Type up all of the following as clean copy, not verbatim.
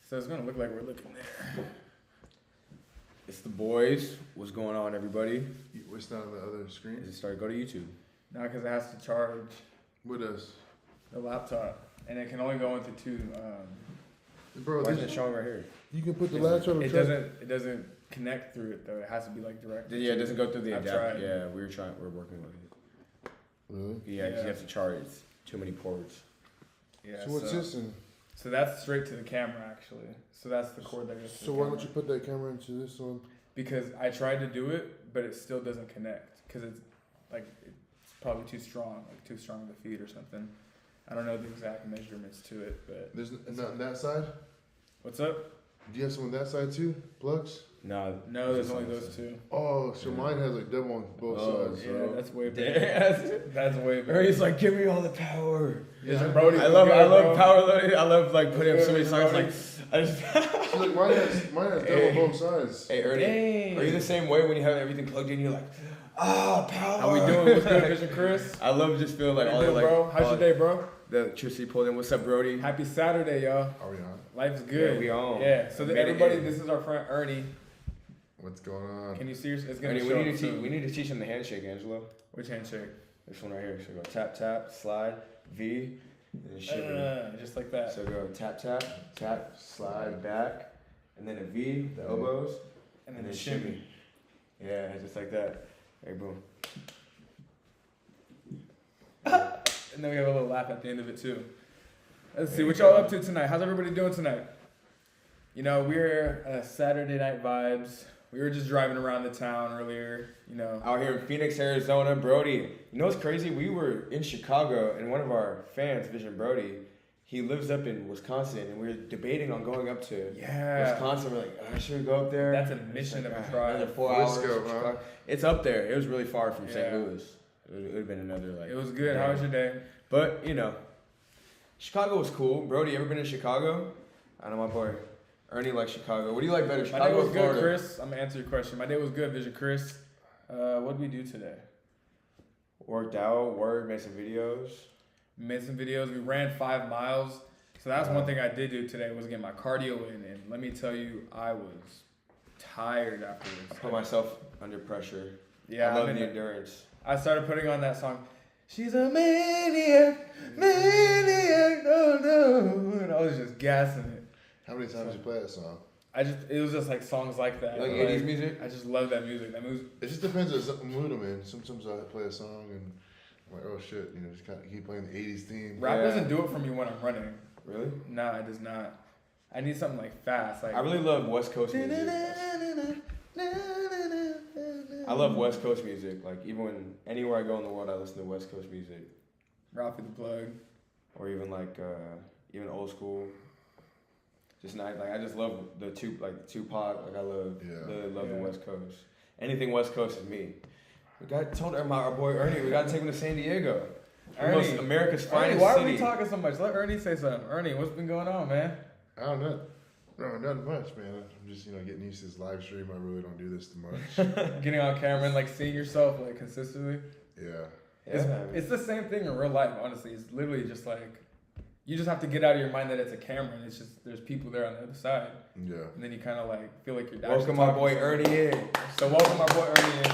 So it's gonna look like we're looking there. It's the boys. What's going on, everybody? What's not on the other screen? Is it started? Go to YouTube. Now, because it has to charge What does? the laptop, and it can only go into two. Bro, Why isn't it showing right here? you can put the laptop It doesn't connect through it though. It has to be like direct. Yeah, it doesn't go through the I've adapter. tried. Yeah, we're working with it. Really? Yeah, 'cause Yeah. you have to charge. It's too many ports. Yeah. So what's this in? So that's straight to the camera actually. So that's the cord that goes. To So the why camera. don't you put that camera into this one? Because I tried to do it, but it still doesn't connect. Because it's probably too strong, like too strong of a feed or something. I don't know the exact measurements to it, but There's not on that side? what's up? Do you have some on that side too? Plugs? No. No, there's only those two. Oh, so Yeah. mine has like double on both Oh, sides. Yeah, So. that's way better. That's way better. He's like, give me all the power. Yeah, Brody, I love bro. power loading. I love like putting up so many Good, songs. Brody. Like, I just. So, like, mine has double Hey. on both sides. Hey Ernie, Dang. are you the same way when you have everything plugged in? You're like, power. How we doing? What's good, Vision Chris? I love just feeling like How all you the doing, like. bro? How's all your day, bro? The electricity pulled in. What's up, Brody? Happy Saturday, y'all. Are we on? Life's good. Yeah, we on. Yeah. So Made it everybody, in. this is our friend Ernie. What's going on? Can you see? It's gonna Ernie, show we need up to teach. soon. We need to teach him the handshake, Angelo. Which handshake? This one right here. So go tap tap, slide, V, and then shimmy. Just like that. So go tap tap, tap, slide back, and then a V, the elbows, and and then then the shimmy. Yeah, just like that. Hey, boom. And then we have a little laugh at the end of it too. Let's see what y'all up to tonight. How's everybody doing tonight? You know, we're Saturday night vibes. We were just driving around the town earlier. You know, Out here in Phoenix, Arizona, Brody. You know what's crazy? We were in Chicago, and one of our fans, Vision Brody, he lives up in Wisconsin, and we were debating on going up to Wisconsin. We're like, should we go up there? That's a mission of a drive. Another 4 hours. Frisco, from huh? Chicago. It's up there. It was really far from St. Yeah. Louis. It would have been another like. It was good. How was your day? But you know, Chicago was cool. Brody, you ever been to Chicago? I know my boy Ernie likes Chicago. What do you like better, My Chicago day was or good, Florida? Chris. I'm gonna answer your question. My day was good, Vision Chris. What did we do today? Worked out, made some videos. We made some videos. We ran 5 miles. So that's one thing I did do today was get my cardio in. And let me tell you, I was tired afterwards. I put myself under pressure. Yeah, I love I'm in the it. endurance. I started putting on that song. She's a maniac, maniac, no, no. And I was just gassing it. How many times you play that song? It was just like songs like that. You like Like, 80s music? I just love that music. That music. It just depends on the mood I'm in. Sometimes I play a song and I'm like, oh shit, just kind of keep playing the 80s theme. Rap Yeah. doesn't do it for me when I'm running. Really? Nah, it does not. I need something like fast. Like I really love West Coast music. I love West Coast music. Like even anywhere I go in the world, I listen to West Coast music, Ralphie the Plug. or even like even old school. Just not like I just love the Tupac. Like I love really love the Yeah. West Coast. Anything West Coast is me. Told our boy Ernie we gotta take him to San Diego. Ernie, America's Ernie, finest why city. are we talking so much? Let Ernie say something. Ernie, what's been going on, man? I don't know. No, not much, man. I'm just, getting used to this live stream. I really don't do this too much. Getting on camera and like seeing yourself like consistently. Yeah. It's the same thing in real life, honestly. It's literally just like you just have to get out of your mind that it's a camera and it's just there's people there on the other side. Yeah. And then you kind of like feel like you're Welcome my boy Ernie in. So welcome my boy Ernie in.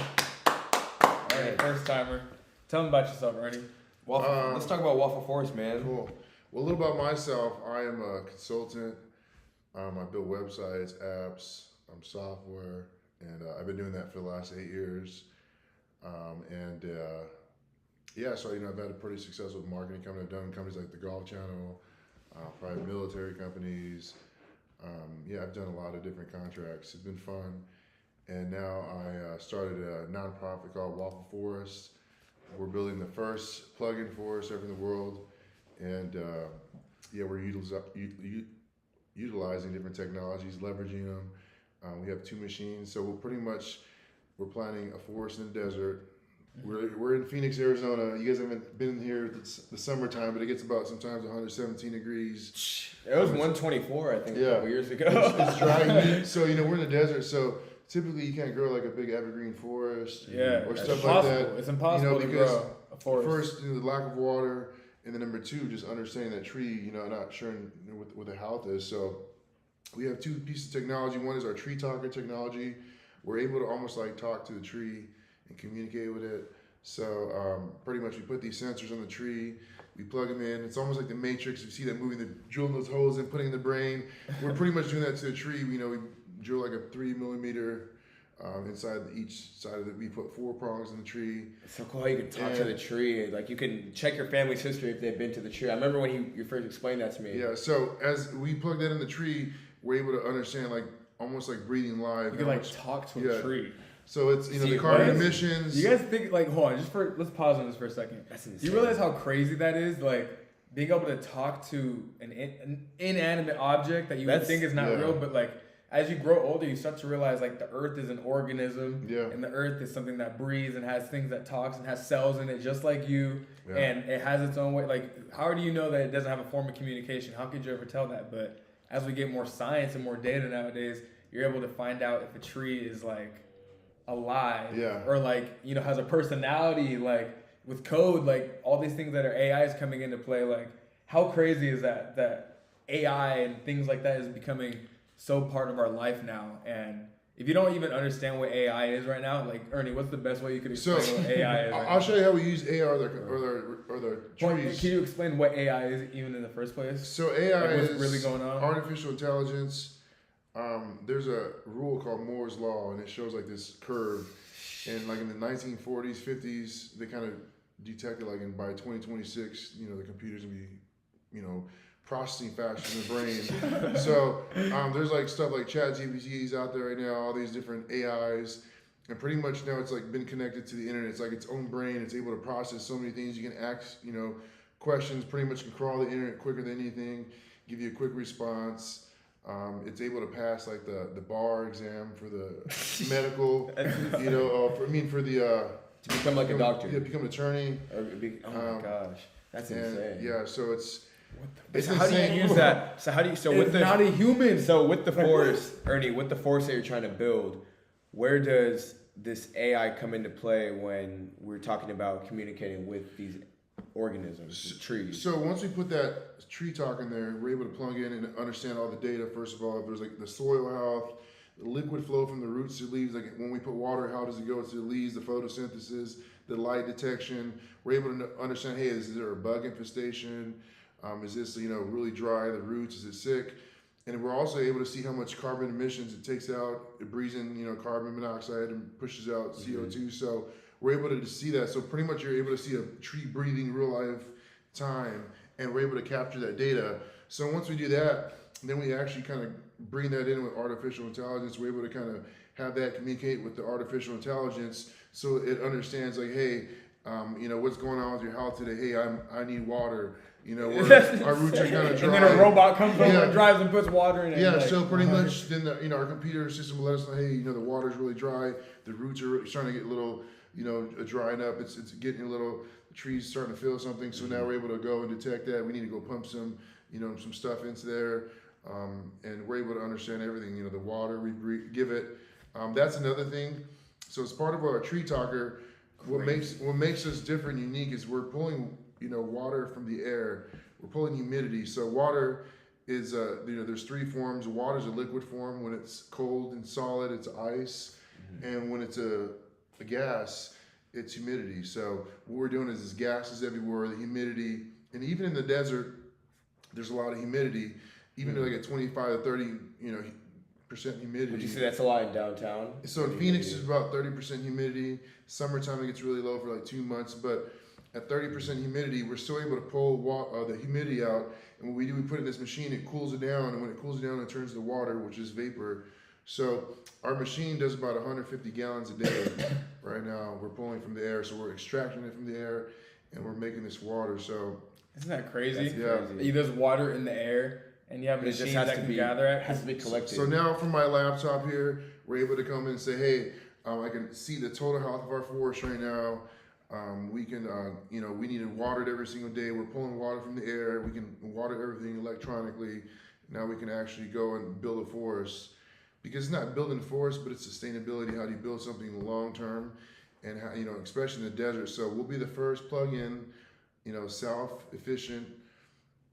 Ernie, first timer. Tell him about yourself, Ernie. Let's talk about Waffle Forest, man. Cool. Well, a little about myself. I am a consultant. I build websites, apps, software, and I've been doing that for the last 8 years. So I've had a pretty successful marketing company. I've done companies like the Golf Channel, private military companies. I've done a lot of different contracts. It's been fun. And now I started a nonprofit called Waffle Forest. We're building the first plug-in forest ever in the world. And we're utilizing different technologies, leveraging them. We have 2 machines, so we're planting a forest in the desert. We're in Phoenix, Arizona. You guys haven't been here the summertime, but it gets about sometimes 117 degrees. It was 124, I think, a couple years ago. It's dry heat, so we're in the desert. So typically you can't grow like a big evergreen forest, or stuff like that. It's impossible to because grow a forest. First, the lack of water, and then number 2, just understanding that tree. Not sure what the health is. So we have two pieces of technology. One is our tree talker technology. We're able to almost like talk to the tree and communicate with it. So pretty much we put these sensors on the tree, we plug them in. It's almost like the Matrix. You see that movie, they're drilling those holes and putting in the brain. We're pretty much doing that to the tree. We drill like a 3 millimeter inside each side of it. We put 4 prongs in the tree. It's so cool how you can talk to the tree. Like you can check your family's history if they've been to the tree. I remember when you first explained that to me. Yeah, so as we plug that in the tree, we're able to understand like almost like breathing live. You can like talk to a tree. So it's the carbon emissions. You guys think like hold on, let's pause on this for a second. That's insane. Do you realize how crazy that is? Like being able to talk to an inanimate object that you would think is not real, but like as you grow older, you start to realize like the earth is an organism, and the earth is something that breathes and has things that talks and has cells in it just like you, and it has its own way. Like how do you know that it doesn't have a form of communication? How could you ever tell that? But as we get more science and more data nowadays, you're able to find out if a tree is like alive or like has a personality, like with code, like all these things that are AI is coming into play. Like how crazy is that AI and things like that is becoming so part of our life now? And if you don't even understand what AI is right now, like Ernie, what's the best way you could explain what AI is? I'll show you how we use AI or the trees. Can you explain what AI is even in the first place? So AI what's is really going on? Artificial intelligence. There's a rule called Moore's Law, and it shows like this curve. And like in the 1940s, 50s, they kind of detected like by 2026, the computers will be, processing faster than the brain. So there's like stuff like ChatGPT's out there right now, all these different AIs, and pretty much now it's like been connected to the internet. It's like its own brain. It's able to process so many things. You can ask, questions. Pretty much can crawl the internet quicker than anything. Give you a quick response. It's able to pass like the bar exam for the medical, for the to become like a doctor. Yeah, become an attorney. Oh my gosh, that's insane. Yeah, so it's how do you use that? It's not a human. So with the force, Ernie, with the force that you're trying to build, where does this AI come into play when we're talking about communicating with these organisms, trees? So once we put that tree talk in there, we're able to plug in and understand all the data. First of all, if there's like the soil health, the liquid flow from the roots to leaves, like when we put water, how does it go to the leaves, the photosynthesis, the light detection. We're able to understand, hey, is there a bug infestation? Is this, really dry, the roots, is it sick? And we're also able to see how much carbon emissions it takes out. It breathes in, carbon monoxide and pushes out CO2. So we're able to see that. So pretty much you're able to see a tree breathing real life time, and we're able to capture that data. So once we do that, then we actually kind of bring that in with artificial intelligence. We're able to kind of have that communicate with the artificial intelligence so it understands like, hey, what's going on with your health today? Hey, I need water. Our roots are kind of dry. And then a robot comes over and drives and puts water in it. Yeah, so pretty much then our computer system will let us know, hey, the water's really dry. The roots are starting to get a little, drying up. It's getting a little, the tree's starting to feel something. So now we're able to go and detect that. We need to go pump some, some stuff into there. And we're able to understand everything, the water we give it. That's another thing. So as part of our tree talker, what makes us different, unique is we're pulling, water from the air. We're pulling humidity. So water is, there's 3 forms. Water is a liquid form. When it's cold and solid, it's ice. Mm-hmm. And when it's a gas, it's humidity. So what we're doing is there's gases everywhere, the humidity, and even in the desert, there's a lot of humidity. Even like at 25 to 30, percent humidity. Would you say that's a lot in downtown? So in Phoenix is about 30% humidity. Summertime it gets really low for like 2 months, but at 30% humidity, we're still able to pull the humidity out. And what we do, we put it in this machine, it cools it down, and when it cools it down, it turns to water, which is vapor. So our machine does about 150 gallons a day right now. We're pulling from the air, so we're extracting it from the air, and we're making this water. So isn't that crazy? Crazy. There's water in the air, and you have machines that can gather it. It has to be collected. So now from my laptop here, we're able to come in and say, hey, I can see the total health of our forest right now. We can, we need it watered every single day. We're pulling water from the air. We can water everything electronically. Now we can actually go and build a forest, because it's not building a forest, but it's sustainability. How do you build something long term, and how, especially in the desert. So we'll be the first plug-in, self-efficient,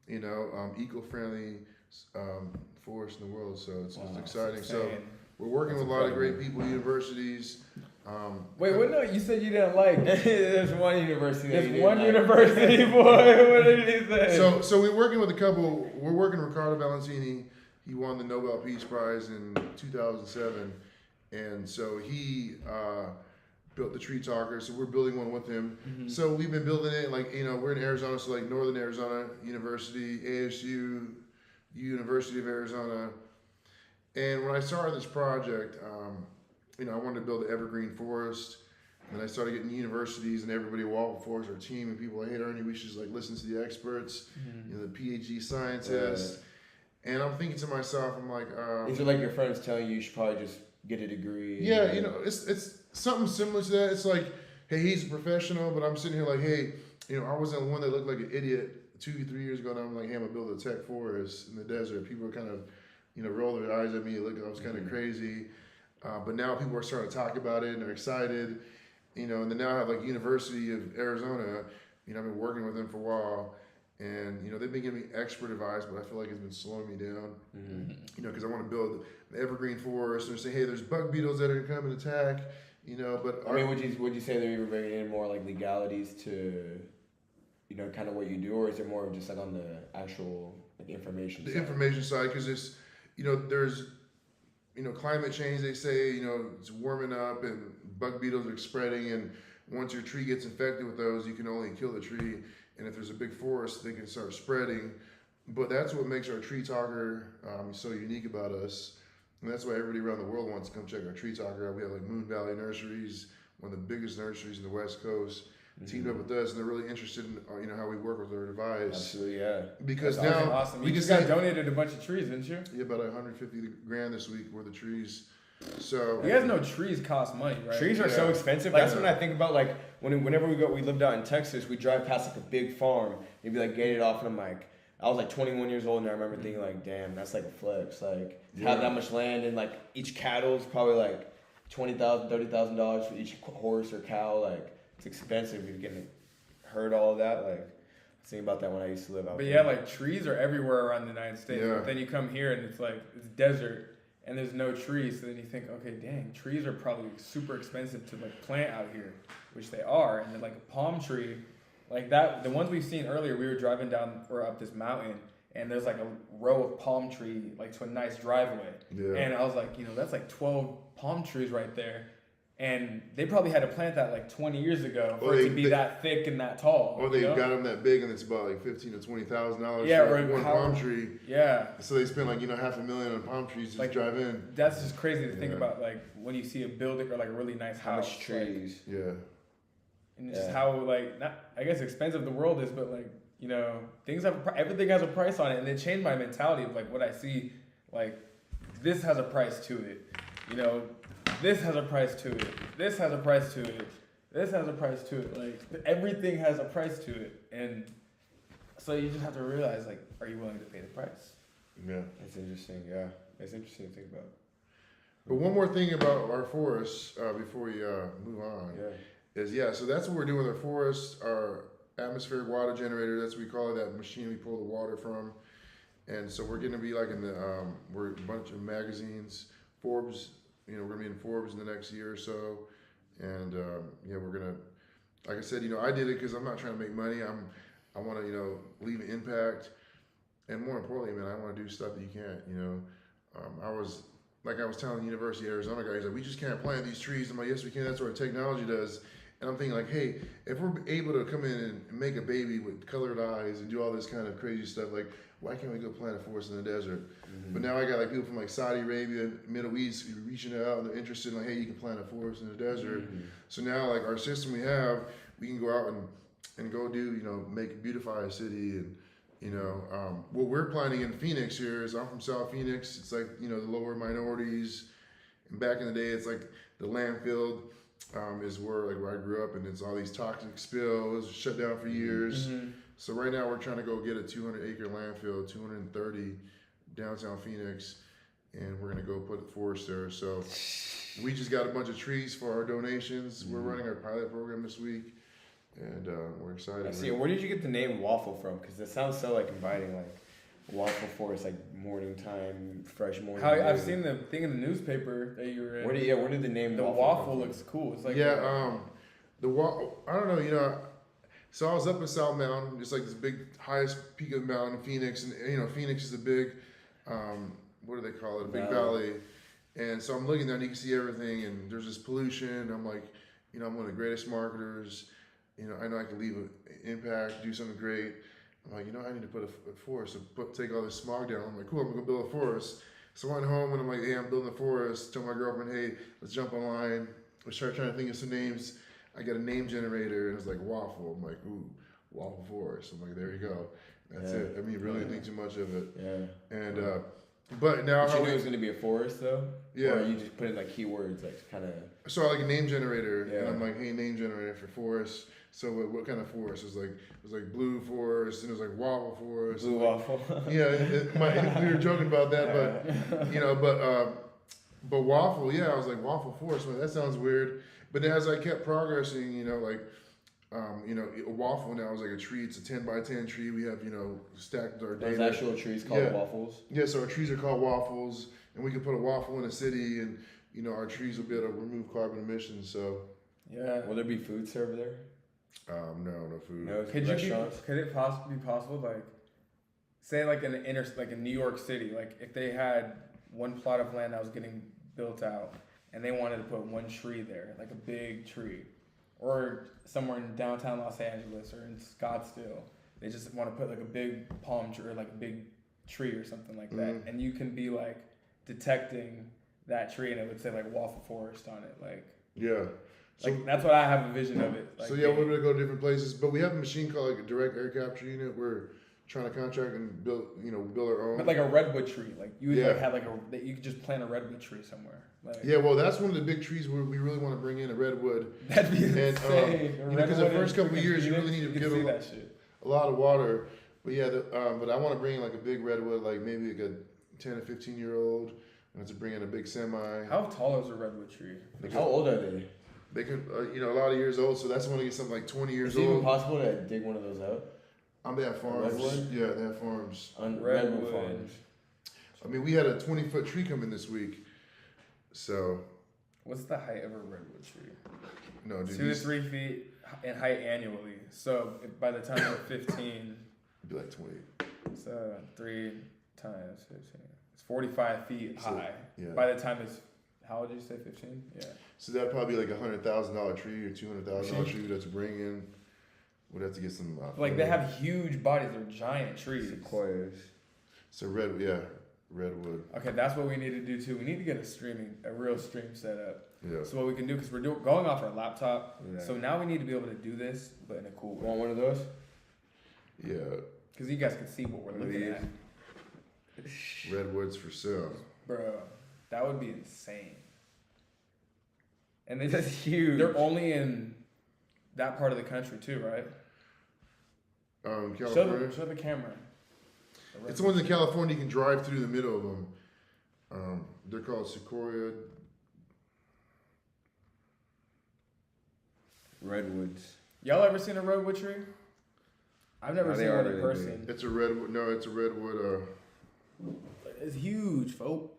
eco-friendly forest in the world. So it's Wow, exciting. it's So insane. we're working That's with a lot of incredible. great people, universities. Wait, what? No, you said you didn't like. There's one university. that you There's didn't one like. university, boy. What did he say? So we're working with a couple. We're working with Riccardo Valentini. He won the Nobel Peace Prize in 2007, and so he built the Tree Talker. So we're building one with him. Mhm. So we've been building it like we're in Arizona, so like Northern Arizona University, ASU, University of Arizona. And when I started this project, I wanted to build an evergreen forest. And I started getting universities and everybody walk before us, our team, and people like, hey, Ernie, we should just like listen to the experts, the PhD scientists. And I'm thinking to myself, I'm like, These are like your friends telling you should probably just get a degree. yeah, it's something similar to that. It's like, hey, he's a professional, but I'm sitting here like, hey, I wasn't the one that looked like an idiot 2-3 years ago, and I'm like, hey, I'm gonna build a tech forest in the desert. People were kind of, roll their eyes at me, look, I was kind of crazy. But now people are starting to talk about it and they're excited, and then now I have like University of Arizona, I've been working with them for a while, and they've been giving me expert advice, but I feel like it's been slowing me down, because I want to build an evergreen forest, and they're saying, hey, there's bug beetles that are gonna come and attack, but I mean, would you say they're even bringing in more like legalities to, kind of what you do, or is it more of just like on the actual like information the side? information side, because it's, there's, climate change, they say, it's warming up and bug beetles are spreading, and once your tree gets infected with those, you can only kill the tree, and if there's a big forest, they can start spreading. But that's what makes our Tree Talker so unique about us, and that's why everybody around the world wants to come check our Tree Talker out. We have like Moon Valley Nurseries, one of the biggest nurseries in the West Coast, teamed up with us, and they're really interested in how we work with our device. Absolutely, yeah. Because That's now awesome. we You can just got say donated a bunch of trees, didn't you? yeah, about 150 grand this week worth of trees. So You guys know trees cost money, right? Trees are so Yeah. expensive. Like- That's when I think about like whenever we lived out in Texas, we drive past like a big farm. You'd be like gated off, and I'm like, I was like 21 years old, and I remember thinking like, damn, that's like a flex. Like to have that much land, and like each cattle is probably like $20,000, $30,000 for each horse or cow. Like it's expensive. You're getting herd all of that. Like I was thinking about that when I used to live out But there. yeah, like trees are everywhere around the United States. Yeah. But then you come here and it's like it's desert and there's no trees. So then you think, okay, dang, trees are probably super expensive to like plant out here, which they are. And then like a palm tree, like that, the ones we've seen earlier, we were driving down or up this mountain and there's like a row of palm tree like to a nice driveway. yeah. And I was like, that's like 12 palm trees right there. And they probably had to plant that like 20 years ago for Or it they- to be they- that thick and that tall. Or you they've know? got them that big, and it's about like $15,000 to $20,000 Yeah, for or one how- palm tree. Yeah. So they spend like $500,000 on palm trees just Like- drive in. That's just crazy to think Yeah. about, like when you see a building or like a really nice how house. much trees? Yeah, And just Yeah. how like not I guess expensive the world is, but like things have everything has a price on it, and it changed my mentality of like what I see. Like this has a price to it, this has a price to it, this has a price to it, this has a price to it. Like everything has a price to it, and so you just have to realize like, are you willing to pay the price? yeah. That's interesting. Yeah, it's interesting to think about. But one more thing about our forests before we move on Yeah. is so that's what we're doing with our forests, our atmospheric water generator. That's what we call it, that machine we pull the water from. And so we're going to be like in the we're a bunch of magazines, Forbes. We're going to be in Forbes in the next year or so. And we're going to, like I said, I did it because I'm not trying to make money. I want to leave an impact. And more importantly, man, I want to do stuff that you can't. I was telling the University of Arizona guys, like, we just can't plant these trees. I'm like, yes, we can. That's what our technology does. And I'm thinking like, hey, if we're able to come in and make a baby with colored eyes and do all this kind of crazy stuff, like, why can't we go plant a forest in the desert? But now I got like people from like Saudi Arabia, Middle East reaching out, and they're interested in like, hey, you can plant a forest in the desert. So now like our system we can go out and go do, make beautify a city. And what we're planning in Phoenix here is, I'm from South Phoenix. It's like, the lower minorities. And back in the day, it's like the landfill is where I grew up, and it's all these toxic spills, shut down for years. So right now we're trying to go get a 200-acre landfill, 230 downtown Phoenix, and we're gonna go put a forest there. So we just got a bunch of trees for our donations. We're running our pilot program this week, and we're excited. I see. Where did you get the name Waffle from? Because it sounds so like inviting. Like Waffle Forest, like morning time, fresh morning. How I've dew. seen the thing in the newspaper that you were in. Where did the name the waffle waffle come from? looks cool. It's like I don't know, so I was up in South Mountain, just like this big highest peak of the mountain, Phoenix, and Phoenix is a big, what do they call it? A big valley. And so I'm looking down, you can see everything, and there's this pollution. I'm like, I'm one of the greatest marketers. I know I can leave an impact, do something great. I'm like, I need to put a forest, take all this smog down. I'm like, cool, I'm gonna go build a forest. So I went home and I'm like, hey, I'm building a forest. Told my girlfriend, hey, let's jump online. We started trying to think of some names. I got a name generator, and it's like waffle. I'm like, ooh, waffle forest. I'm like, there you go. That's it. I mean, really think too much of it. Yeah. And but now Did you knew it was gonna be a forest though? Yeah. Or you just put in like keywords, like kind of. So I like a name generator, Yeah. and I'm like, hey, name generator for forest. So what kind of forest? It was like blue forest, and it was like waffle forest. Blue like, waffle. Yeah, we were joking about that, but waffle, yeah, I was like waffle forest. Well, that sounds weird. But as I kept progressing, a waffle now is like a tree. It's a 10 by 10 tree. We have stacked our data. Those actual trees called Yeah. waffles. Yeah, so our trees are called waffles, and we can put a waffle in a city, and our trees will be able to remove carbon emissions. So yeah. Will there be food served there? no food. No Could restaurants. could it possibly be possible, like, say, like in in New York City, like if they had one plot of land that was getting built out, and they wanted to put one tree there, like a big tree, or somewhere in downtown Los Angeles or in Scottsdale, they just want to put like a big palm tree or like a big tree or something like that, and you can be like detecting that tree, and it would say like Waffle Forest on it, like. Yeah. So, Like that's what I have a vision of it. Like, so yeah, we're gonna go to different places, but we have a machine called like a direct air capture unit. We're trying to contract and build our own. But like a redwood tree, like you would Yeah. like have like that you could just plant a redwood tree somewhere. Like, Yeah, well, that's one of the big trees where we really want to bring in a redwood. that'd be And, insane. because the first couple of years you really need to give give see them that shit. a lot of water. But yeah, but I want to bring in like a big redwood, like maybe like a 10 or 15-year-old, and to bring in a big semi. How tall is a redwood tree? How old are they? They can, a lot of years old, so that's when I get something like 20 years Is it even old. possible to dig one of those out? They have farms. Redwood? Yeah, they have farms. On Redwood. redwood farms. I mean, we had a 20-foot tree come in this week, so What's the height of a redwood tree? no, dude, 2 to 3 feet in height annually. So by the time you're 15, it'd be like 20. so 3 times 15. It's 45 feet So, high. yeah. By the time it's, how old did you say, 15? Yeah. So that'd probably be like $100,000 tree or $200,000 tree we'd have to bring in. We'd have to get some. Like they have huge bodies. They're giant trees. Sequoias. So redwood. Okay, that's what we need to do too. We need to get a real stream set up. Yeah. So what we can do, because we're going off our laptop, Yeah. so now we need to be able to do this, but in a cool way. Want one of those? Yeah. Because you guys can see what we're looking at. Redwoods for sale. Bro, that would be insane. And That's huge. they're only in that part of the country too, right? California. Show the camera. It's the ones in California you can drive through the middle of them. They're called sequoia. Redwoods. Y'all ever seen a redwood tree? I've never No, they seen are one in really person. It's a redwood. No, it's a redwood. It's huge, folks.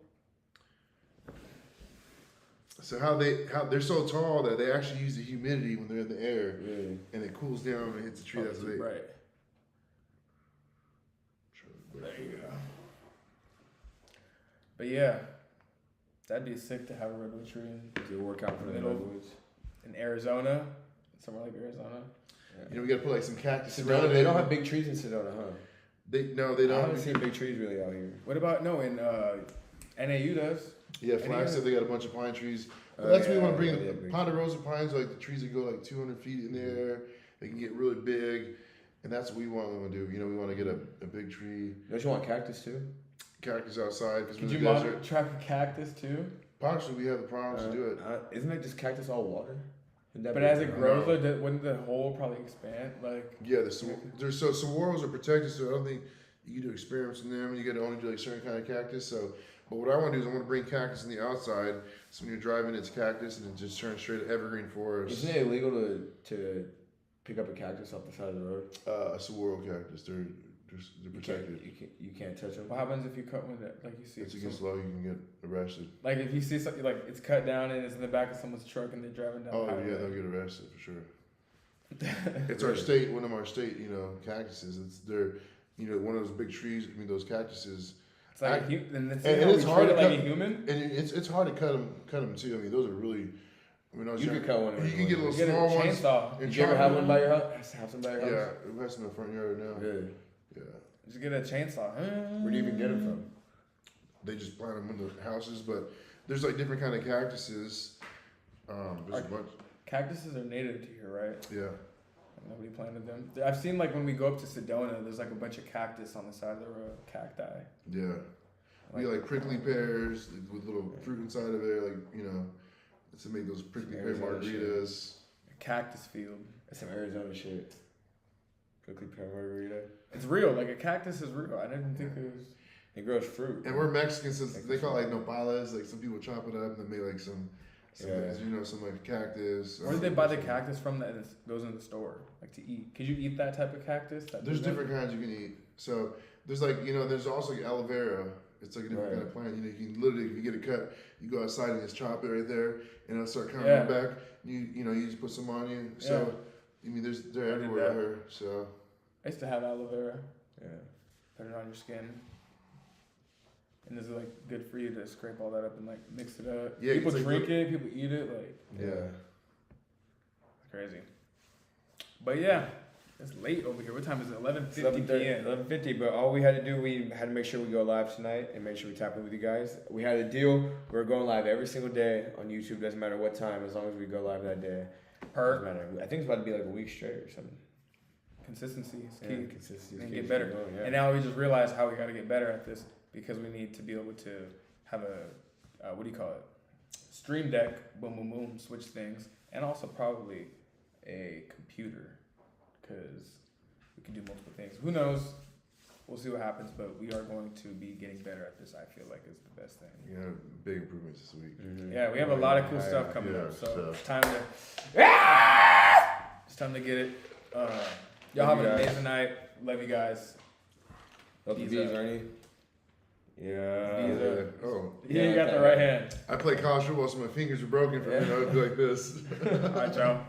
So how they're so tall that they actually use the humidity when they're in the air, Really? and it cools down and hits the tree. That's what they. Right. There you go. But yeah, that'd be sick to have a redwood tree Do a workout for the Middle. redwoods. in Arizona, somewhere like Arizona. You know, we gotta put like some cactus Sedona, around it. they don't have big trees in Sedona, huh? They I don't. haven't seen big trees really out here. What about in NAU does? Yeah, And Flagstaff, even- they got a bunch of pine trees. Oh, Well, that's what we yeah, want to bring. yeah, The big ponderosa pines are like the trees that go like 200 feet in the air. They can get really big, and that's what we want to do. You know, we want to get a big tree, Don't you want cactus too? cactus outside because we're Could in you the desert. track a cactus too? Partially, we have the problems to do it. Isn't it just cactus all water? Wouldn't that But be as it gross? grows, though, wouldn't the hole probably expand? Like, Yeah, there's so saguaros are protected, so I don't think you can do experiments in them. You got to only do like certain kind of cactus. So, but what I want to do is I want to bring cactus on the outside. So when you're driving, it's cactus, and it just turns straight to evergreen forest. Isn't it illegal to pick up a cactus off the side of the road? A saguaro cactus, they're They're protected. You can't touch them. What happens if you cut one that, like you see? It's against law. You can get arrested. Like if you see something like it's cut down and it's in the back of someone's truck and they're driving down. Oh the highway. yeah, they'll get arrested for sure. It's our state, one of our state, cactuses. It's their, one of those big trees. I mean, those cactuses. It's like and it's hard to like cut, a human. And it's hard to cut them too. I mean, those are really. I mean, You could cut one. You can get a little Get a small ones. chainsaw. Did you ever have one by your house? Have some by your house? Yeah, we have some in the front yard now. Really? Yeah. Just get a chainsaw. Where do you even get them from? They just plant them in the houses, but there's like different kind of cactuses. There's a bunch. Cactuses are native to here, right? Yeah. Nobody planted them. I've seen like when we go up to Sedona, there's like a bunch of cactus on the side of the road. Cacti. Yeah. We like prickly pears with little fruit inside of it, to make those prickly pear margaritas. A cactus field. That's some Arizona shit. Prickly pear margarita. It's real. Like a cactus is real. I didn't think it was. It grows fruit. And we're Mexicans, so they call it like nopales. Like some people chop it up and they make like some like cactus. Where do they buy the cactus from that goes in the store, like to eat? Could you eat that type of cactus? There's different kinds you can eat. So there's like there's also like aloe vera. It's like a different kind of plant. You can literally, if you get a cut, you go outside and just chop it right there, and it'll start coming back. You just put some on you. So I mean, they're everywhere here. So I used to have aloe vera. Yeah, put it on your skin. And is it like good for you to scrape all that up and like mix it up? Yeah, people drink it, people eat it, like it's crazy. But yeah, it's late over here. What time is it? 11:50 p.m. 11:50. But all we had to do, we had to make sure we go live tonight and make sure we tap in with you guys. We had a deal. We're going live every single day on YouTube. Doesn't matter what time, as long as we go live that day. Doesn't matter. I think it's about to be like a week straight or something. Consistency is key. Yeah, consistency is and key. get better. Going, And now we just realized how we got to get better at this because we need to be able to have a Stream Deck, boom, boom, boom, switch things, and also probably a computer because we can do multiple things. Who knows? We'll see what happens, but we are going to be getting better at this. I feel like is the best thing. big improvements this week. Mm-hmm. Yeah, we have a lot of cool stuff coming up, so it's time to get it. Y'all have an amazing night. Love you guys. Love the bees, Ernie. Yeah. You got the right hand. I play college football, so my fingers are broken from me. I would be like this. All right, y'all.